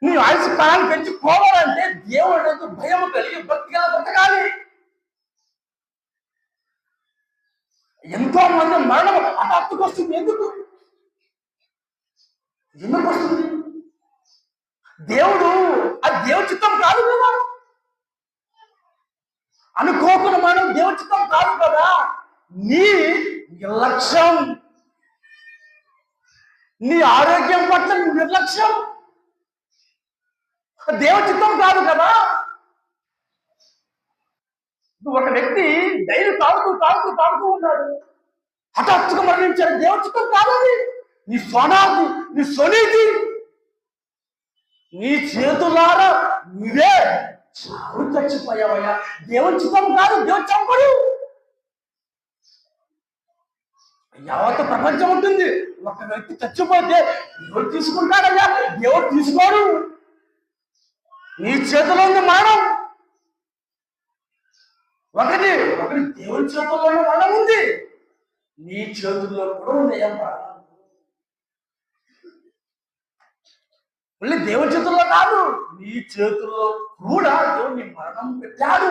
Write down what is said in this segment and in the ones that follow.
నీ ఆయుష్ కాలాన్ని పెంచుకోవాలంటే దేవుడు భయం కలిగి భక్తిగా బ్రతకాలి. ఎంతో మంది మరణం హఠాత్తుకు వస్తుంది. ఎందుకు వస్తుంది? అది దేవుడి చిత్తం కాదు కదా. అనుకోకుండా మనం దేవుడి చిత్తం కాదు కదా. నీ నిర్లక్ష్యం, నీ ఆరోగ్యం పట్ల నిర్లక్ష్యం దేవుడి చిత్తం కాదు కదా. ఒక వ్యక్తి డైలీ తాగుతూ ఉన్నాడు, హఠాత్తుగా మరణించాడు. దేవుడి చిత్తం కాదు అది. నీ స్వనాది, నీ స్వనీతి, నీ చేతులారా నువ్వే చావు చచ్చిపోయావయ్యా. దేవుడి చిత్తం కాదు. దేవుడు చంపడు. యావత్ ప్రపంచం ఉంటుంది. ఒక వ్యక్తి చచ్చిపోతే దేవుడు తీసుకుంటాడయ్యా, దేవుడు తీసుకోడు. నీ చేతిలో ఉంది మరణం. ఒకటి దేవుడి చేతుల్లోనే మరణం ఉంది, నీ చేతుల్లో కూడా ఉంది మరణం. మళ్ళీ దేవుడి చేతుల్లో కాదు, నీ చేతుల్లో కూడా దేవుడిని మరణం పెట్టాడు.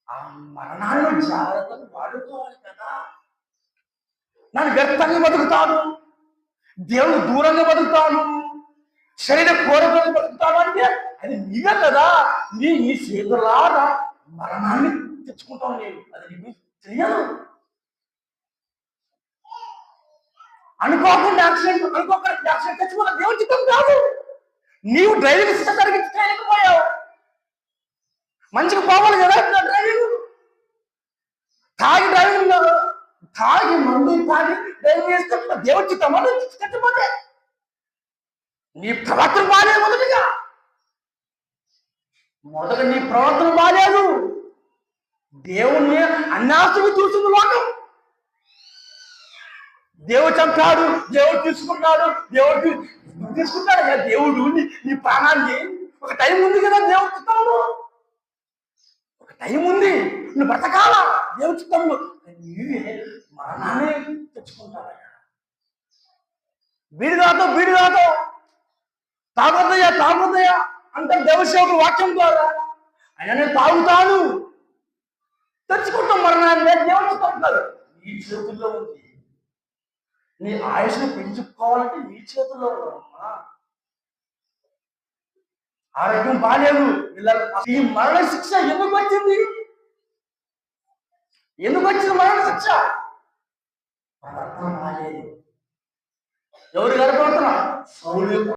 ఆ మరణాన్ని జాగ్రత్తగా వాడుకోవాలి కదా. నన్ను వ్యర్థంగా బతుకుతాను, దేవుడు దూరంగా బతుకుతాను, శరీర కోరికలు బతుకుతాను అంటే అది నీవే కదా. నీ చేతులారా మరణాన్ని తెచ్చుకుంటావు. నేను అది నీకు తెలియదు. అనుకోకుండా యాక్సిడెంట్ తెచ్చుకున్న దేవుడి చిత్తం కాదు. నీవు డ్రైవింగ్ సిస్టమ్ సరిగ్గా చేయలేకపోయావు. మంచిగా పోవాలి కదా డ్రైవింగ్. తాగి మందు తాగి డ్రైవింగ్ చేస్తే దేవుడి చిత్తం చచ్చిపోతే నీ ప్రవర్తన బాలేదు. మొదట నీ ప్రవర్తన బాలేదు. దేవుణ్ణి అన్నాస్తుగా చూసింది లోకం. దేవుడు చంపాడు, దేవుడు తీసుకున్నాడు, దేవుడు తీసుకున్నాడు కదా. దేవుడు నీ ప్రాణాన్ని ఒక టైం ఉంది కదా. దేవుడు చిత్తంలో ఒక టైం ఉంది, నువ్వు బ్రతకాల దేవుడి చిత్తంలో. నీవే మరణాన్ని తెచ్చుకుంటావయ్యా. బీడిదాతో తాగొద్దయ్యా అంటే దేవసేవకుడు వాక్యం ద్వారా ఆయన నేను తాగుతాను, తెచ్చుకుంటాం మరణాన్ని. దేవుడు చిత్తం కాదు, నీ చేతుల్లో ఉంది. నీ ఆయుష్ను పెంచుకోవాలంటే నీ చేతుల్లో ఉన్నామా. ఆరోగ్యం బాగాలేదు, ఈ మరణ శిక్ష ఎందుకు వచ్చింది? మరణ శిక్ష? ప్రవర్తన బాగాలేదు. ఎవరు గర్భవతున్నా? సౌలు